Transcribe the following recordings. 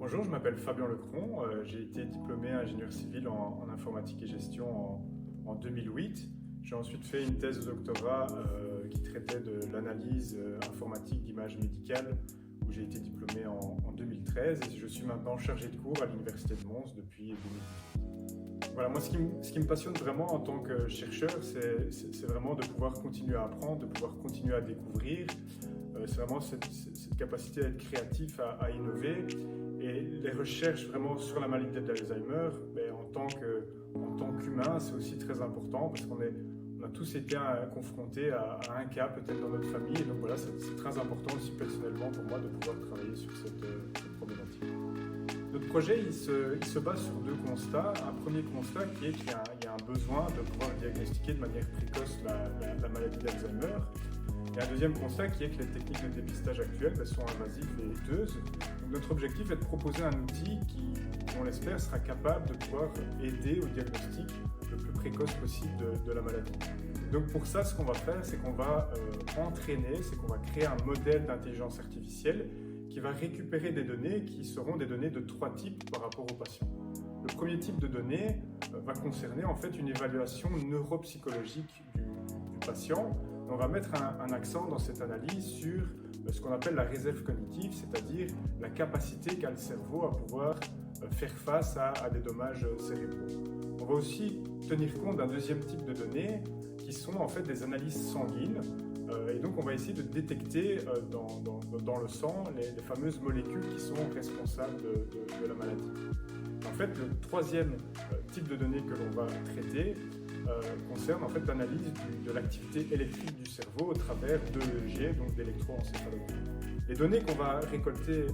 Bonjour, je m'appelle Fabien Lecron, j'ai été diplômé ingénieur civil en informatique et gestion en 2008. J'ai ensuite fait une thèse de doctorat qui traitait de l'analyse informatique d'images médicales où j'ai été diplômé en 2013 et je suis maintenant chargé de cours à l'Université de Mons depuis 2018. Voilà, moi ce qui me passionne vraiment en tant que chercheur, c'est vraiment de pouvoir continuer à apprendre, de pouvoir continuer à découvrir. C'est vraiment cette capacité à être créatif, à innover. Et les recherches vraiment sur la maladie d'Alzheimer, en tant qu'humain, c'est aussi très important parce qu'on a tous été confrontés à un cas peut-être dans notre famille. Et donc voilà, c'est très important aussi personnellement pour moi de pouvoir travailler sur cette problématique. Notre projet, il se base sur deux constats. Un premier constat qui est qu'il y a un besoin de pouvoir diagnostiquer de manière précoce la maladie d'Alzheimer. Et un deuxième constat qui est que les techniques de dépistage actuelles sont invasives et coûteuses. Donc notre objectif est de proposer un outil qui, on l'espère, sera capable de pouvoir aider au diagnostic le plus précoce possible de la maladie. Donc pour ça, ce qu'on va faire, c'est qu'on va qu'on va créer un modèle d'intelligence artificielle qui va récupérer des données qui seront des données de trois types par rapport au patient. Le premier type de données va concerner en fait une évaluation neuropsychologique du patient. On va mettre un accent dans cette analyse sur ce qu'on appelle la réserve cognitive, c'est-à-dire la capacité qu'a le cerveau à pouvoir faire face à des dommages cérébraux. On va aussi tenir compte d'un deuxième type de données qui sont en fait des analyses sanguines. Et donc on va essayer de détecter dans le sang les fameuses molécules qui sont responsables de la maladie. En fait, le troisième type de données que l'on va traiter concerne en fait l'analyse de l'activité électrique du cerveau au travers d'EEG, donc d'électroencéphalogramme. Les données qu'on va récolter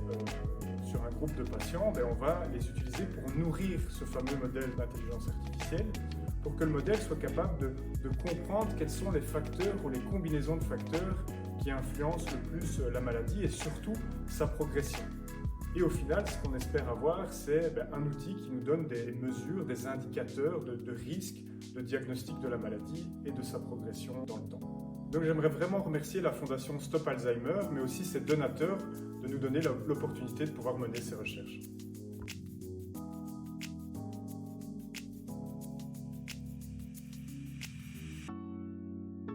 sur un groupe de patients, on va les utiliser pour nourrir ce fameux modèle d'intelligence artificielle pour que le modèle soit capable de comprendre quels sont les facteurs ou les combinaisons de facteurs qui influencent le plus la maladie et surtout sa progression. Et au final, ce qu'on espère avoir, c'est un outil qui nous donne des mesures, des indicateurs de risque, de diagnostic de la maladie et de sa progression dans le temps. Donc j'aimerais vraiment remercier la Fondation Stop Alzheimer, mais aussi ses donateurs de nous donner l'opportunité de pouvoir mener ces recherches.